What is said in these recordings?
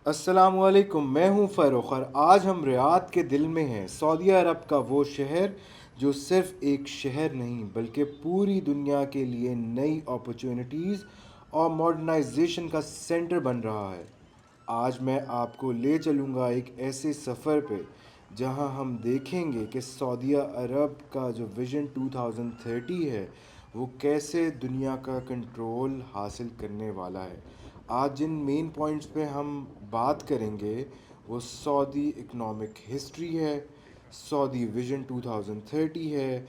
السلام علیکم، میں ہوں فروخ اور آج ہم ریاض کے دل میں ہیں، سعودی عرب کا وہ شہر جو صرف ایک شہر نہیں بلکہ پوری دنیا کے لیے نئی اپرچونٹیز اور ماڈرنائزیشن کا سینٹر بن رہا ہے۔ آج میں آپ کو لے چلوں گا ایک ایسے سفر پہ جہاں ہم دیکھیں گے کہ سعودی عرب کا جو ویژن 2030 ہے وہ کیسے دنیا کا کنٹرول حاصل کرنے والا ہے۔ آج جن مین پوائنٹس پہ ہم بات کریں گے وہ سعودی اکنامک ہسٹری ہے، سعودی ویژن 2030 ہے،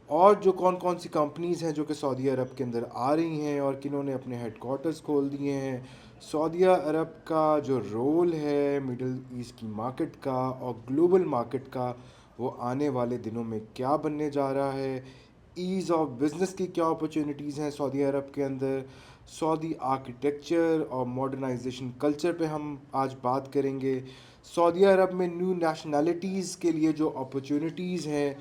اور جو کون کون سی کمپنیز ہیں جو کہ سعودی عرب کے اندر آ رہی ہیں اور کنہوں نے اپنے ہیڈ کوارٹرز کھول دیے ہیں، سعودی عرب کا جو رول ہے مڈل ایسٹ کی مارکیٹ کا اور گلوبل مارکیٹ کا، وہ آنے والے دنوں میں کیا بننے جا رہا ہے، ایز آف بزنس کی کیا اپرچونیٹیز ہیں سعودی عرب کے اندر، سعودی آرکیٹیکچر اور ماڈرنائزیشن کلچر پہ ہم آج بات کریں گے، سعودی عرب میں نیو نیشنلٹیز کے لیے جو اپرچونیٹیز ہیں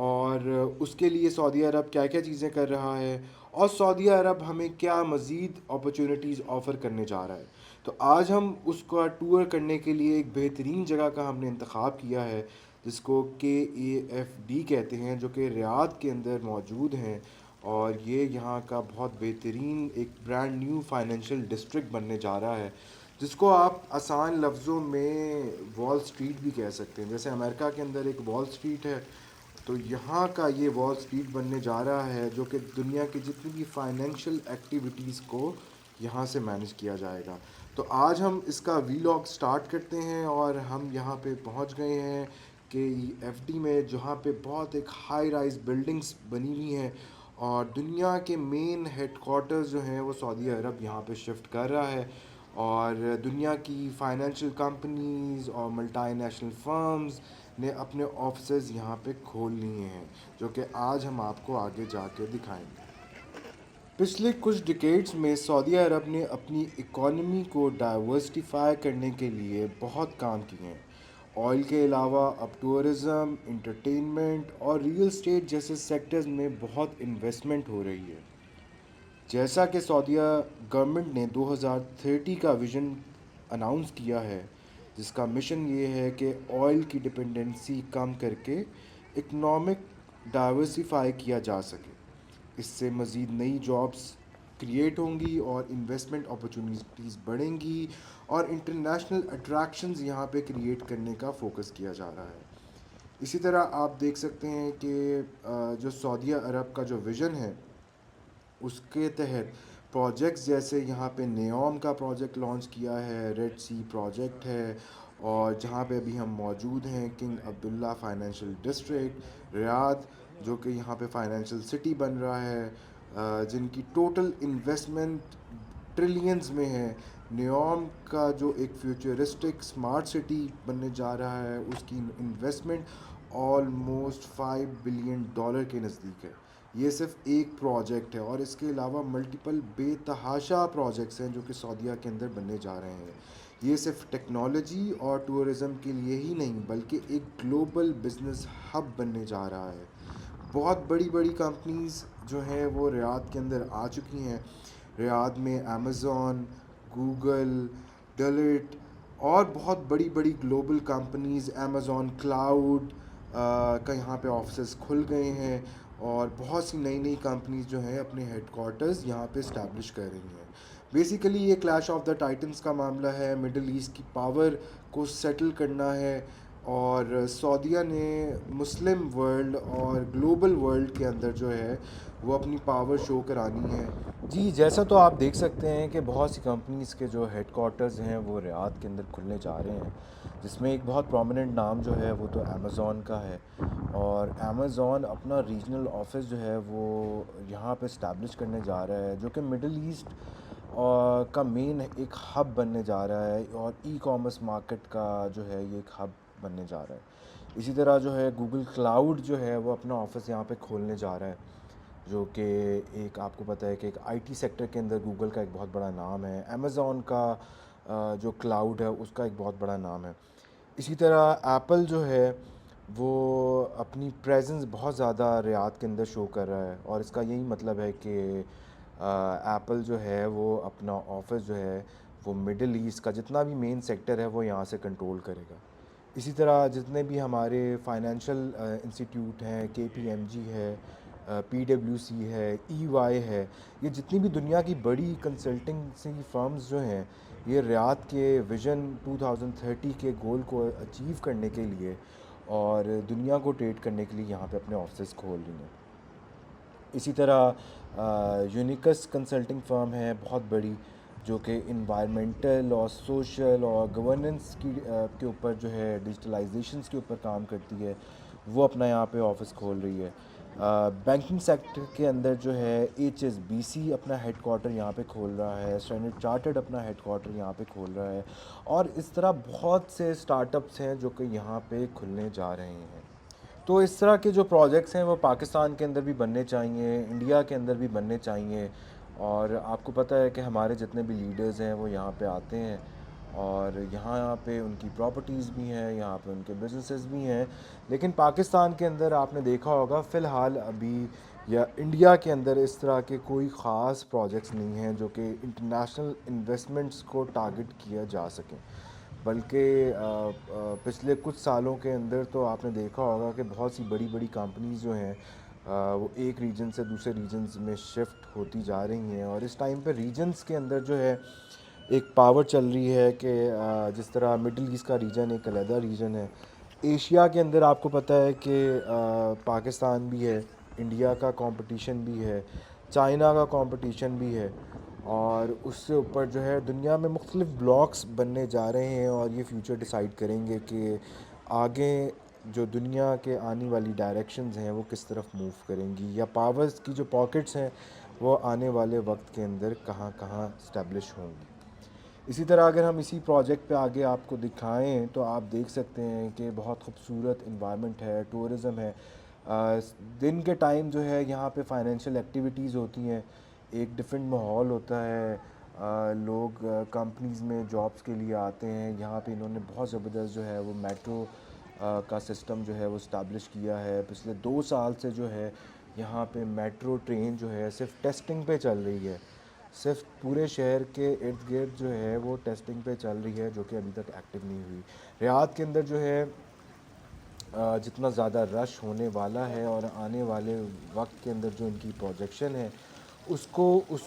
اور اس کے لیے سعودی عرب کیا کیا چیزیں کر رہا ہے، اور سعودی عرب ہمیں کیا مزید اپرچونیٹیز آفر کرنے جا رہا ہے۔ تو آج ہم اس کا ٹور کرنے کے لیے ایک بہترین جگہ کا ہم نے انتخاب کیا ہے جس کو KAFD کہتے ہیں، جو کہ ریاض کے اندر موجود ہیں، اور یہ یہاں کا بہت بہترین ایک برانڈ نیو فائنینشیل ڈسٹرکٹ بننے جا رہا ہے، جس کو آپ آسان لفظوں میں وال سٹریٹ بھی کہہ سکتے ہیں۔ جیسے امریکہ کے اندر ایک وال سٹریٹ ہے، تو یہاں کا یہ وال سٹریٹ بننے جا رہا ہے جو کہ دنیا کی جتنی بھی فائنینشیل ایکٹیویٹیز کو یہاں سے مینیج کیا جائے گا۔ تو آج ہم اس کا ویلاگ سٹارٹ کرتے ہیں اور ہم یہاں پہ پہنچ گئے ہیں KEFD میں، جہاں پہ بہت ایک ہائی رائز بلڈنگز بنی ہوئی ہیں، اور دنیا کے مین ہیڈ کوارٹرز جو ہیں وہ سعودی عرب یہاں پہ شفٹ کر رہا ہے، اور دنیا کی فائنینشیل کمپنیز اور ملٹی نیشنل فرمز نے اپنے آفسز یہاں پہ کھول لیے ہیں، جو کہ آج ہم آپ کو آگے جا کے دکھائیں گے۔ پچھلے کچھ ڈیکیڈز میں سعودی عرب نے اپنی اکانومی کو ڈائیورسٹیفائی کرنے کے لیے بہت کام کیے ہیں۔ آئل کے علاوہ اب ٹورزم، انٹرٹینمنٹ اور ریئل اسٹیٹ جیسے سیکٹرز میں بہت انویسٹمنٹ ہو رہی ہے۔ جیسا کہ سعودیہ گورنمنٹ نے 2030 کا ویژن اناؤنس کیا ہے، جس کا مشن یہ ہے کہ آئل کی ڈپینڈنسی کم کر کے اکنامک ڈائیورسیفائی کیا جا سکے۔ اس سے مزید نئی جابس کریٹ ہوں گی اور انویسٹمنٹ اپرچونیٹیز بڑھیں گی، اور انٹرنیشنل اٹریکشنز یہاں پہ کریٹ کرنے کا فوکس کیا جا رہا ہے۔ اسی طرح آپ دیکھ سکتے ہیں کہ جو سعودی عرب کا جو ویژن ہے اس کے تحت پروجیکٹس جیسے یہاں پہ نیوم کا پروجیکٹ لانچ کیا ہے، ریڈ سی پروجیکٹ ہے، اور جہاں پہ ابھی ہم موجود ہیں کنگ عبداللہ فائنینشیل ڈسٹرکٹ ریاض، جو کہ یہاں پہ فائنینشیل سٹی بن رہا ہے، جن کی ٹوٹل انویسٹمنٹ ٹریلینز میں ہے۔ نیوم کا جو ایک فیوچرسٹک اسمارٹ سٹی بننے جا رہا ہے، اس کی انویسٹمنٹ آلموسٹ $5 بلین کے نزدیک ہے۔ یہ صرف ایک پروجیکٹ ہے، اور اس کے علاوہ ملٹیپل بے تحاشا پروجیکٹس ہیں جو کہ سعودیہ کے اندر بننے جا رہے ہیں۔ یہ صرف ٹیکنالوجی اور ٹورزم کے لیے ہی نہیں بلکہ ایک گلوبل بزنس ہب بننے جا رہا ہے۔ بہت بڑی بڑی کمپنیز جو ہیں وہ ریاض کے اندر آ چکی ہیں۔ ریاض میں امیزون، گوگل، ڈیلٹ اور بہت بڑی بڑی گلوبل کمپنیز، امیزون کلاؤڈ کا یہاں پہ آفسز کھل گئے ہیں، اور بہت سی نئی نئی کمپنیز جو ہیں اپنے ہیڈ کوارٹرز یہاں پہ اسٹیبلش کر رہی ہیں۔ بیسیکلی یہ کلیش آف دا ٹائٹنز کا معاملہ ہے، مڈل ایسٹ کی پاور کو سیٹل کرنا ہے، اور سعودیہ نے مسلم ورلڈ اور گلوبل ورلڈ کے اندر جو ہے وہ اپنی پاور شو کرانی ہے۔ جی، جیسا تو آپ دیکھ سکتے ہیں کہ بہت سی کمپنیز کے جو ہیڈ کوارٹرز ہیں وہ ریاض کے اندر کھلنے جا رہے ہیں، جس میں ایک بہت پرومیننٹ نام جو ہے وہ تو امیزون کا ہے، اور امیزون اپنا ریجنل آفس جو ہے وہ یہاں پہ اسٹیبلش کرنے جا رہا ہے، جو کہ مڈل ایسٹ کا مین ایک ہب بننے جا رہا ہے، اور ای کامرس مارکیٹ کا جو ہے یہ ایک ہب بننے جا رہا ہے۔ اسی طرح جو ہے گوگل کلاؤڈ جو ہے وہ اپنا آفس یہاں پہ کھولنے جا رہا ہے، جو کہ ایک آپ کو پتہ ہے کہ ایک IT سیکٹر کے اندر گوگل کا ایک بہت بڑا نام ہے، امیزون کا جو کلاؤڈ ہے اس کا ایک بہت بڑا نام ہے۔ اسی طرح ایپل جو ہے وہ اپنی پریزنس بہت زیادہ ریاض کے اندر شو کر رہا ہے، اور اس کا یہی مطلب ہے کہ ایپل جو ہے وہ اپنا آفس جو ہے وہ مڈل ایسٹ کا جتنا بھی مین سیکٹر ہے وہ یہاں سے کنٹرول کرے گا. اسی طرح جتنے بھی ہمارے فائنینشیل انسٹیٹیوٹ ہیں, کے پی ایم جی ہے, پی ڈبلیو سی ہے, ای وائی ہے, یہ جتنی بھی دنیا کی بڑی کنسلٹنسی فرمز جو ہیں, یہ ریاض کے ویژن 2030 کے گول کو اچیو کرنے کے لیے اور دنیا کو ٹریڈ کرنے کے لیے یہاں پہ اپنے آفسز کھول رہی ہیں. اسی طرح یونیکس کنسلٹنگ فرم ہے بہت بڑی, جو کہ انوائرمنٹل اور سوشل اور گورننس کے اوپر جو ہے ڈیجیٹلائزیشنس کے اوپر کام کرتی ہے, وہ اپنا یہاں پہ آفس کھول رہی ہے. بینکنگ سیکٹر کے اندر جو ہے ایچ ایس بی سی اپنا ہیڈ کوارٹر یہاں پہ کھول رہا ہے, اسٹینڈرڈ چارٹرڈ اپنا ہیڈ کوارٹر یہاں پہ کھول رہا ہے, اور اس طرح بہت سے اسٹارٹ اپس ہیں جو کہ یہاں پہ کھلنے جا رہے ہیں. تو اس طرح کے جو پروجیکٹس ہیں وہ پاکستان کے اندر بھی بننے چاہیے, انڈیا کے اندر بھی بننے چاہیے. اور آپ کو پتہ ہے کہ ہمارے جتنے بھی لیڈرز ہیں وہ یہاں پہ آتے ہیں, اور یہاں پہ ان کی پراپرٹیز بھی ہیں, یہاں پہ ان کے بزنسز بھی ہیں. لیکن پاکستان کے اندر آپ نے دیکھا ہوگا فی الحال ابھی, یا انڈیا کے اندر اس طرح کے کوئی خاص پروجیکٹس نہیں ہیں جو کہ انٹرنیشنل انویسٹمنٹس کو ٹارگٹ کیا جا سکیں. بلکہ پچھلے کچھ سالوں کے اندر تو آپ نے دیکھا ہوگا کہ بہت سی بڑی بڑی کمپنیز جو ہیں وہ ایک ریجن سے دوسرے ریجنز میں شفٹ ہوتی جا رہی ہیں. اور اس ٹائم پہ ریجنز کے اندر جو ہے ایک پاور چل رہی ہے کہ جس طرح مڈل ایسٹ کا ریجن ایک علیحدہ ریجن ہے, ایشیا کے اندر آپ کو پتہ ہے کہ پاکستان بھی ہے, انڈیا کا کمپٹیشن بھی ہے, چائنا کا کمپٹیشن بھی ہے, اور اس سے اوپر جو ہے دنیا میں مختلف بلاکس بننے جا رہے ہیں, اور یہ فیوچر ڈیسائیڈ کریں گے کہ آگے جو دنیا کے آنے والی ڈائریکشنز ہیں وہ کس طرف موو کریں گی, یا پاورز کی جو پاکٹس ہیں وہ آنے والے وقت کے اندر کہاں کہاں اسٹیبلش ہوں گی. اسی طرح اگر ہم اسی پروجیکٹ پہ آگے آپ کو دکھائیں تو آپ دیکھ سکتے ہیں کہ بہت خوبصورت انوائرمنٹ ہے, ٹورزم ہے. دن کے ٹائم جو ہے یہاں پہ فائنینشیل ایکٹیویٹیز ہوتی ہیں, ایک ڈفرینٹ ماحول ہوتا ہے, لوگ کمپنیز میں جابس کے لیے آتے ہیں. یہاں پہ انہوں نے بہت زبردست جو ہے وہ میٹرو کا سسٹم جو ہے وہ اسٹیبلش کیا ہے. پچھلے 2 سال سے جو ہے یہاں پہ میٹرو ٹرین جو ہے صرف ٹیسٹنگ پہ چل رہی ہے, صرف پورے شہر کے ارد گرد جو ہے وہ ٹیسٹنگ پہ چل رہی ہے, جو کہ ابھی تک ایکٹیو نہیں ہوئی. ریاض کے اندر جو ہے جتنا زیادہ رش ہونے والا ہے اور آنے والے وقت کے اندر جو ان کی پروجیکشن ہے اس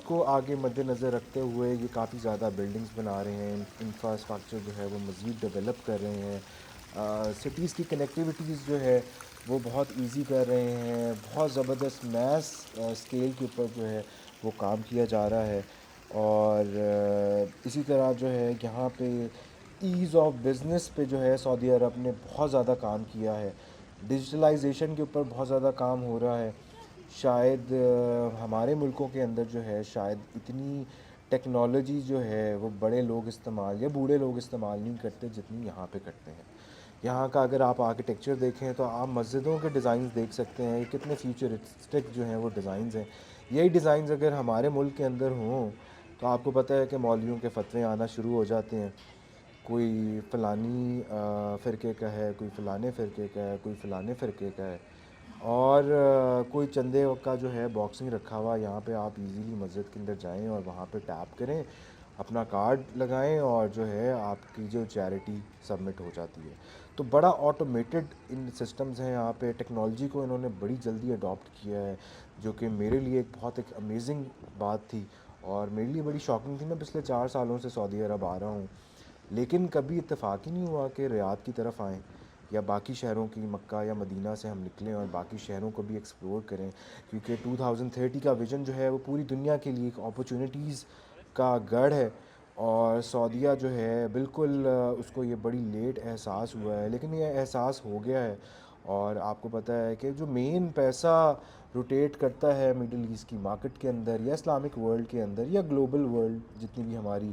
کو آگے مد نظر رکھتے ہوئے یہ کافی زیادہ بلڈنگز بنا رہے ہیں, انفراسٹرکچر جو ہے وہ مزید ڈیولپ کر رہے ہیں, سٹیز کی کنیکٹیویٹیز جو ہے وہ بہت ایزی کر رہے ہیں. بہت زبردست میس اسکیل کے اوپر جو ہے وہ کام کیا جا رہا ہے. اور اسی طرح جو ہے یہاں پہ ایز آف بزنس پہ جو ہے سعودی عرب نے بہت زیادہ کام کیا ہے, ڈیجیٹلائزیشن کے اوپر بہت زیادہ کام ہو رہا ہے. شاید ہمارے ملکوں کے اندر جو ہے شاید اتنی ٹیکنالوجی جو ہے وہ بڑے لوگ استعمال یا بوڑھے لوگ استعمال نہیں کرتے جتنی یہاں پہ کرتے ہیں. یہاں کا اگر آپ آرکیٹیکچر دیکھیں تو آپ مسجدوں کے ڈیزائنز دیکھ سکتے ہیں, کتنے فیوچرسٹک جو ہیں وہ ڈیزائنز ہیں. یہی ڈیزائنز اگر ہمارے ملک کے اندر ہوں تو آپ کو پتہ ہے کہ مولویوں کے فتوے آنا شروع ہو جاتے ہیں. کوئی فلانی فرقے کا ہے, کوئی فلانے فرقے کا ہے, کوئی فلانے فرقے کا ہے, اور کوئی چندے کا جو ہے باکسنگ رکھا ہوا. یہاں پہ آپ ایزیلی مسجد کے اندر جائیں اور وہاں پہ ٹیپ کریں, اپنا کارڈ لگائیں, اور جو ہے آپ کی جو چیریٹی سبمٹ ہو جاتی ہے. تو بڑا آٹومیٹڈ ان سسٹمز ہیں یہاں پہ. ٹیکنالوجی کو انہوں نے بڑی جلدی اڈاپٹ کیا ہے, جو کہ میرے لیے ایک امیزنگ بات تھی, اور میرے لیے بڑی شاکنگ تھی. میں پچھلے 4 سالوں سے سعودی عرب آ رہا ہوں, لیکن کبھی اتفاق ہی نہیں ہوا کہ ریاض کی طرف آئیں یا باقی شہروں کی مکہ یا مدینہ سے ہم نکلیں اور باقی شہروں کو بھی ایکسپلور کریں. کیونکہ 2030 کا ویژن جو ہے وہ پوری دنیا کے لیے ایک اپرچونیٹیز کا گڑھ ہے, اور سعودیہ جو ہے بالکل اس کو یہ بڑی لیٹ احساس ہوا ہے, لیکن یہ احساس ہو گیا ہے. اور آپ کو پتہ ہے کہ جو مین پیسہ روٹیٹ کرتا ہے مڈل ایسٹ کی مارکیٹ کے اندر یا اسلامک ورلڈ کے اندر یا گلوبل ورلڈ جتنی بھی ہماری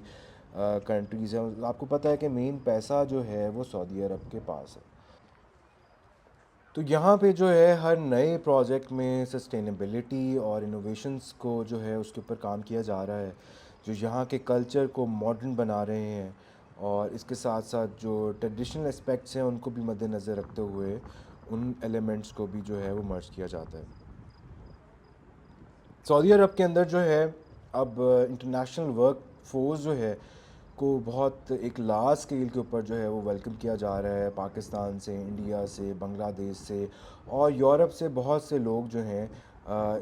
کنٹریز ہیں, آپ کو پتہ ہے کہ مین پیسہ جو ہے وہ سعودی عرب کے پاس ہے. تو یہاں پہ جو ہے ہر نئے پروجیکٹ میں سسٹینیبلٹی اور انوویشنز کو جو ہے اس کے اوپر کام کیا جا رہا ہے, جو یہاں کے کلچر کو ماڈرن بنا رہے ہیں, اور اس کے ساتھ ساتھ جو ٹریڈیشنل اسپیکٹس ہیں ان کو بھی مد نظر رکھتے ہوئے ان ایلیمنٹس کو بھی جو ہے وہ مرج کیا جاتا ہے. سعودی عرب کے اندر جو ہے اب انٹرنیشنل ورک فورس جو ہے کو بہت ایک لارج اسکیل کے اوپر جو ہے وہ ویلکم کیا جا رہا ہے، پاکستان سے، انڈیا سے، بنگلہ دیش سے اور یورپ سے بہت سے لوگ جو ہیں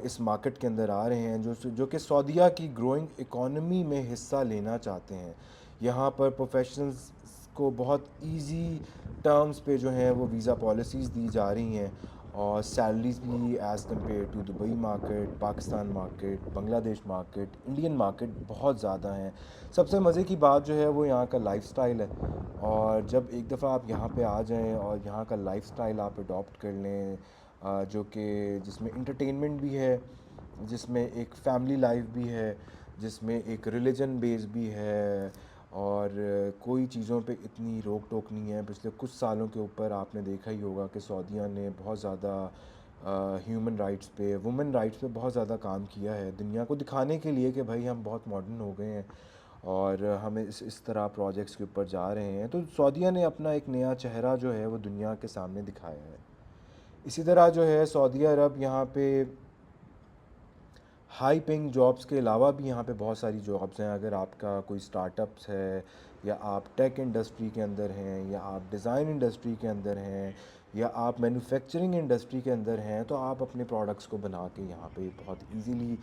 اس مارکیٹ کے اندر آ رہے ہیں، جو کہ سعودیہ کی گروئنگ اکانومی میں حصہ لینا چاہتے ہیں۔ یہاں پر پروفیشنلز کو بہت ایزی ٹرمز پہ جو ہیں وہ ویزا پالیسیز دی جا رہی ہیں، اور سیلریز بھی as compare to Dubai market, Pakistan market, Bangladesh market, Indian market بہت زیادہ ہیں۔ سب سے مزے کی بات جو ہے وہ یہاں کا لائف سٹائل ہے، اور جب ایک دفعہ آپ یہاں پہ آ جائیں اور یہاں کا لائف سٹائل آپ اڈاپٹ کر لیں، جو کہ جس میں انٹرٹینمنٹ بھی ہے، جس میں ایک فیملی لائف بھی ہے، جس میں ایک ریلیجن بیس بھی ہے، اور کوئی چیزوں پہ اتنی روک ٹوک نہیں ہے۔ پچھلے کچھ سالوں کے اوپر آپ نے دیکھا ہی ہوگا کہ سعودیہ نے بہت زیادہ ہیومن رائٹس پہ، وومن رائٹس پہ بہت زیادہ کام کیا ہے، دنیا کو دکھانے کے لیے کہ بھائی ہم بہت ماڈرن ہو گئے ہیں اور ہم اس طرح پروجیکٹس کے اوپر جا رہے ہیں۔ تو سعودیہ نے اپنا ایک نیا چہرہ جو ہے وہ دنیا کے سامنے دکھایا ہے۔ اسی طرح جو ہے سعودیہ عرب یہاں پہ ہائی پینگ جابس کے علاوہ بھی یہاں پہ بہت ساری جابس ہیں۔ اگر آپ کا کوئی اسٹارٹ اپس ہے، یا آپ ٹیک انڈسٹری کے اندر ہیں، یا آپ ڈیزائن انڈسٹری کے اندر ہیں، یا آپ مینوفیکچرنگ انڈسٹری کے اندر ہیں، تو آپ اپنے پروڈکٹس کو بنا کے یہاں پہ بہت ایزیلی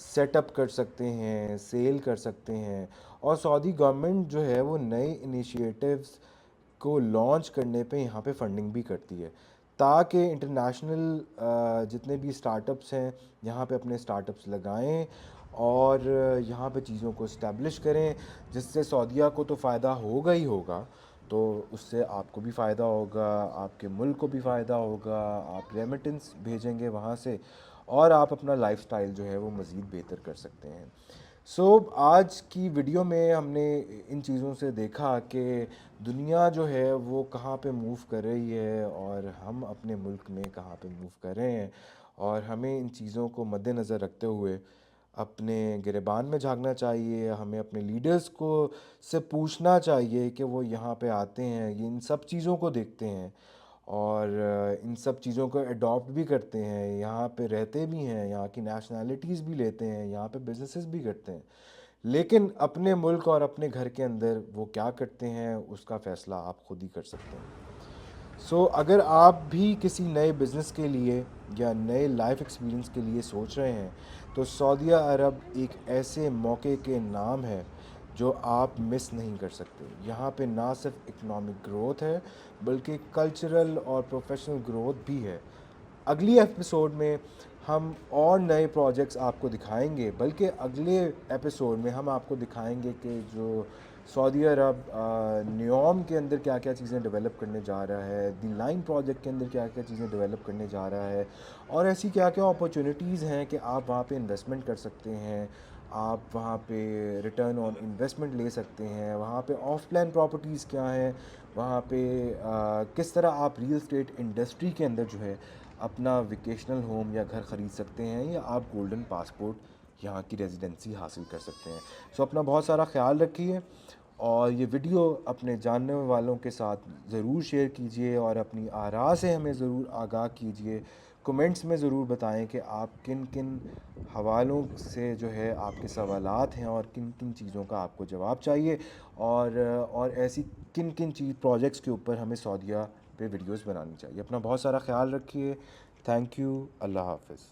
سیٹ اپ کر سکتے ہیں، سیل کر سکتے ہیں۔ اور سعودی گورنمنٹ جو ہے وہ نئے انیشیٹوز کو لانچ کرنے پہ یہاں پہ فنڈنگ بھی کرتی ہے، تاکہ انٹرنیشنل جتنے بھی اسٹارٹ اپس ہیں یہاں پہ اپنے اسٹارٹ اپس لگائیں اور یہاں پہ چیزوں کو اسٹیبلش کریں، جس سے سعودیہ کو تو فائدہ ہوگا ہی ہوگا، تو اس سے آپ کو بھی فائدہ ہوگا، آپ کے ملک کو بھی فائدہ ہوگا، آپ ریمیٹنس بھیجیں گے وہاں سے، اور آپ اپنا لائف سٹائل جو ہے وہ مزید بہتر کر سکتے ہیں۔ آج کی ویڈیو میں ہم نے ان چیزوں سے دیکھا کہ دنیا جو ہے وہ کہاں پہ موو کر رہی ہے، اور ہم اپنے ملک میں کہاں پہ موو کر رہے ہیں، اور ہمیں ان چیزوں کو مد نظر رکھتے ہوئے اپنے گریبان میں جھانکنا چاہیے۔ ہمیں اپنے لیڈرز کو سے پوچھنا چاہیے کہ وہ یہاں پہ آتے ہیں، یہ ان سب چیزوں کو دیکھتے ہیں اور ان سب چیزوں کو اڈاپٹ بھی کرتے ہیں، یہاں پہ رہتے بھی ہیں، یہاں کی نیشنلٹیز بھی لیتے ہیں، یہاں پہ بزنسز بھی کرتے ہیں، لیکن اپنے ملک اور اپنے گھر کے اندر وہ کیا کرتے ہیں اس کا فیصلہ آپ خود ہی کر سکتے ہیں۔ اگر آپ بھی کسی نئے بزنس کے لیے یا نئے لائف ایکسپیرینس کے لیے سوچ رہے ہیں، تو سعودیہ عرب ایک ایسے موقع کے نام ہے جو آپ مس نہیں کر سکتے۔ یہاں پہ نہ صرف اکنامک گروتھ ہے بلکہ کلچرل اور پروفیشنل گروتھ بھی ہے۔ اگلی ایپیسوڈ میں ہم اور نئے پروجیکٹس آپ کو دکھائیں گے، بلکہ اگلے ایپیسوڈ میں ہم آپ کو دکھائیں گے کہ جو سعودی عرب نیوم کے اندر کیا کیا چیزیں ڈیولپ کرنے جا رہا ہے، دی لائن پروجیکٹ کے اندر کیا کیا چیزیں ڈیولپ کرنے جا رہا ہے، اور ایسی کیا کیا اپرچونیٹیز ہیں کہ آپ وہاں پہ انویسٹمنٹ کر سکتے ہیں، آپ وہاں پہ ریٹرن آن انویسٹمنٹ لے سکتے ہیں، وہاں پہ آف لائن پراپرٹیز کیا ہیں، وہاں پہ کس طرح آپ ریل اسٹیٹ انڈسٹری کے اندر جو ہے اپنا ویکیشنل ہوم یا گھر خرید سکتے ہیں، یا آپ گولڈن پاسپورٹ یہاں کی ریزیڈنسی حاصل کر سکتے ہیں۔ اپنا بہت سارا خیال رکھیے، اور یہ ویڈیو اپنے جاننے والوں کے ساتھ ضرور شیئر کیجئے، اور اپنی آراء سے ہمیں ضرور آگاہ کیجئے۔ کمنٹس میں ضرور بتائیں کہ آپ کن کن حوالوں سے جو ہے آپ کے سوالات ہیں، اور کن کن چیزوں کا آپ کو جواب چاہیے، اور ایسی کن کن پروجیکٹس کے اوپر ہمیں سعودیہ پہ ویڈیوز بنانی چاہیے۔ اپنا بہت سارا خیال رکھیے۔ Thank you. اللہ حافظ۔